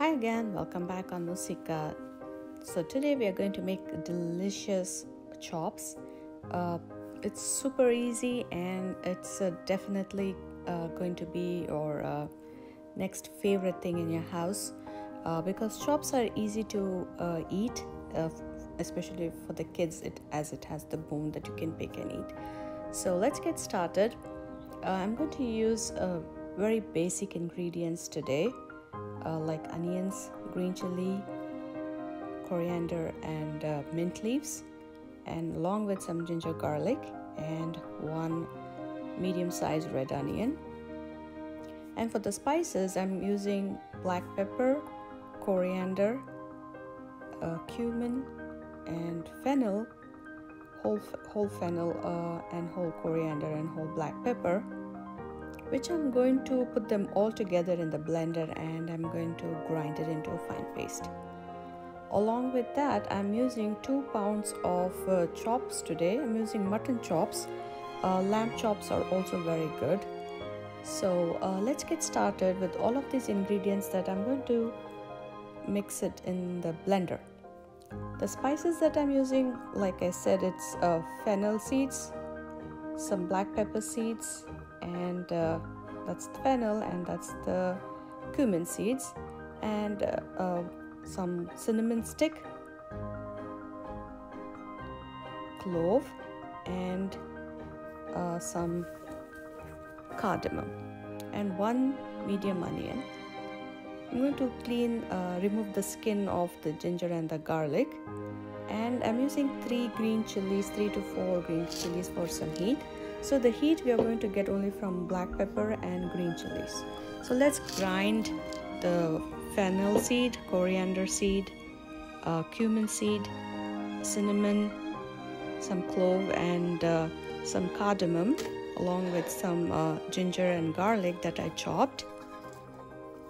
Hi again, welcome back on Musica. So today we are going to make delicious chops. It's super easy and it's definitely going to be your next favorite thing in your house because chops are easy to eat, especially for the kids as it has the bone that you can pick and eat. So let's get started. I'm going to use very basic ingredients today. Like onions, green chili, coriander and mint leaves, and along with some ginger garlic and one medium-sized red onion. And for the spices, I'm using black pepper, coriander, cumin and fennel, whole fennel and whole coriander and whole black pepper, which I'm going to put them all together in the blender and I'm going to grind it into a fine paste. Along with that, I'm using 2 pounds of chops today. I'm using mutton chops. Lamb chops are also very good. So let's get started with all of these ingredients that I'm going to mix it in the blender. The spices that I'm using, like I said, it's fennel seeds, some black pepper seeds, and that's the fennel, and that's the cumin seeds, and some cinnamon stick, clove, and some cardamom, and 1 medium onion. I'm going to remove the skin of the ginger and the garlic, and I'm using 3 to 4 green chilies for some heat. So the heat we are going to get only from black pepper and green chilies. So let's grind the fennel seed, coriander seed, cumin seed, cinnamon, some clove and some cardamom, along with some ginger and garlic that I chopped.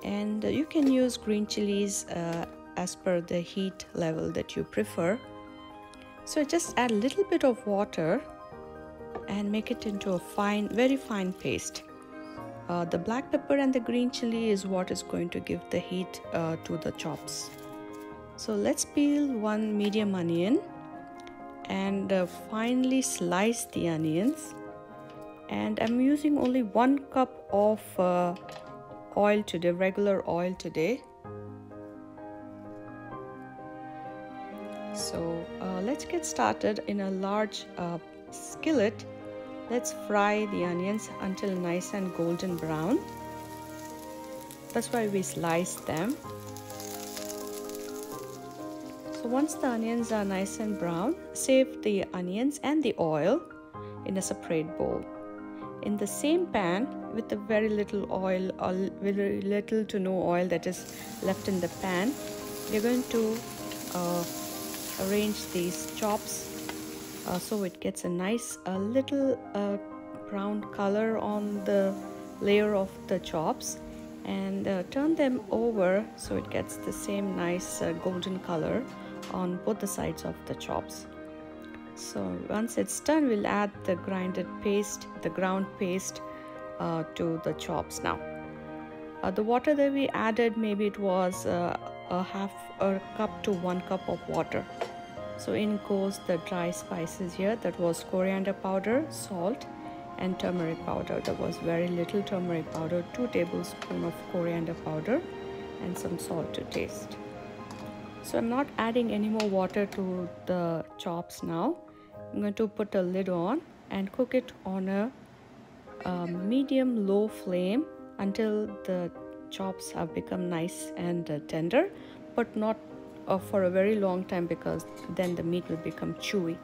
And you can use green chilies as per the heat level that you prefer. So just add a little bit of water and make it into a very fine paste. The black pepper and the green chili is what is going to give the heat to the chops. So let's peel 1 medium onion and finely slice the onions. And I'm using only 1 cup of oil today, regular oil today. So let's get started. In a large skillet, let's fry the onions until nice and golden brown. That's why we slice them. So once the onions are nice and brown, save the onions and the oil in a separate bowl. In the same pan, with a very little oil, or very little to no oil that is left in the pan, we're going to arrange these chops so it gets a nice little brown color on the layer of the chops, and turn them over so it gets the same nice golden color on both the sides of the chops. So once it's done, we'll add the ground paste to the chops now. The water that we added, maybe it was half a cup to 1 cup of water. So in goes the dry spices here. That was coriander powder, salt and turmeric powder. There was very little turmeric powder, 2 tablespoons of coriander powder and some salt to taste. So I'm not adding any more water to the chops now. I'm going to put a lid on and cook it on a medium low flame until the chops have become nice and tender, but not for a very long time, because then the meat will become chewy.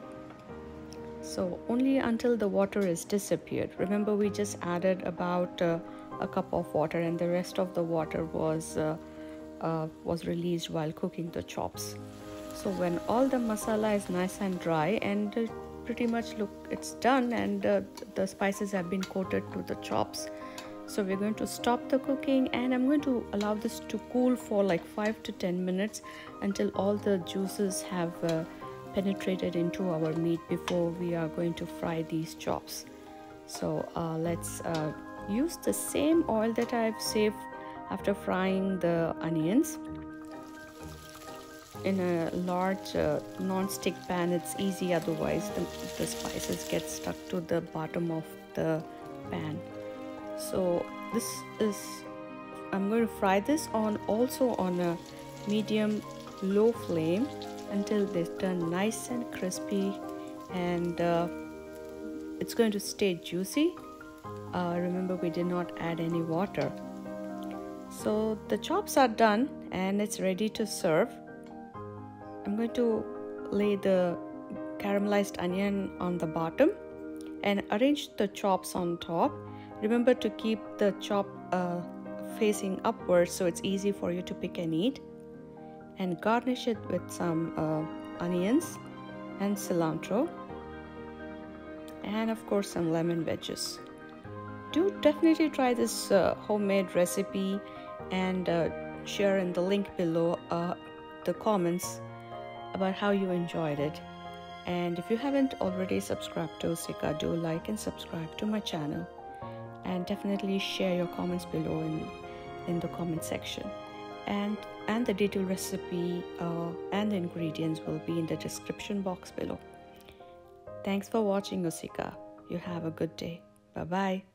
So only until the water is disappeared. Remember, we just added about a cup of water, and the rest of the water was released while cooking the chops. So when all the masala is nice and dry, and pretty much look, it's done, and the spices have been coated to the chops. So we're going to stop the cooking, and I'm going to allow this to cool for like 5 to 10 minutes until all the juices have penetrated into our meat before we are going to fry these chops. So let's use the same oil that I've saved after frying the onions. in a large non-stick pan, it's easy. Otherwise, the spices get stuck to the bottom of the pan. So this is, I'm going to fry this also on a medium low flame until they turn nice and crispy, and it's going to stay juicy. Remember, we did not add any water. So the chops are done and it's ready to serve. I'm going to lay the caramelized onion on the bottom and arrange the chops on top. Remember to keep the chop facing upwards so it's easy for you to pick and eat. And garnish it with some onions and cilantro, and of course some lemon wedges. Do definitely try this homemade recipe, and share in the link below the comments about how you enjoyed it. And if you haven't already subscribed to Osika, do like and subscribe to my channel, and definitely share your comments below in the comment section. And the detailed recipe and the ingredients will be in the description box below. Thanks for watching, Osika. You have a good day. Bye bye.